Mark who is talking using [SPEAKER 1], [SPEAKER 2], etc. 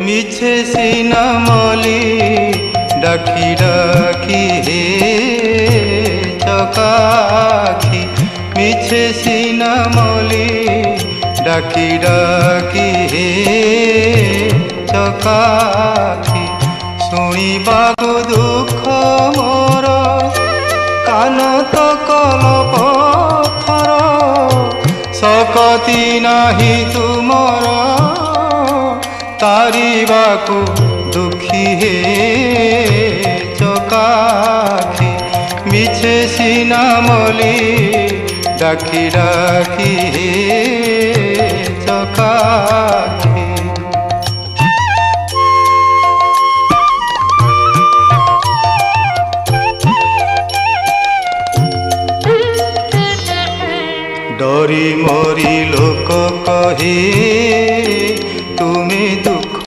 [SPEAKER 1] মিছে সিনা মলি ডাকি ডাকি হে চকাখি মিছে সিনা মলি ডাকি ডাকি হে চকাখি শুনিবাকু দুঃখ মোর কান তো কল পথর শকতি নাহি তুমর তারিবাকু দুঃখী হে চকাখি মিছে সিনা মলি ডাকি ডাকি হে চকাখি ডরি মরি লোক কহে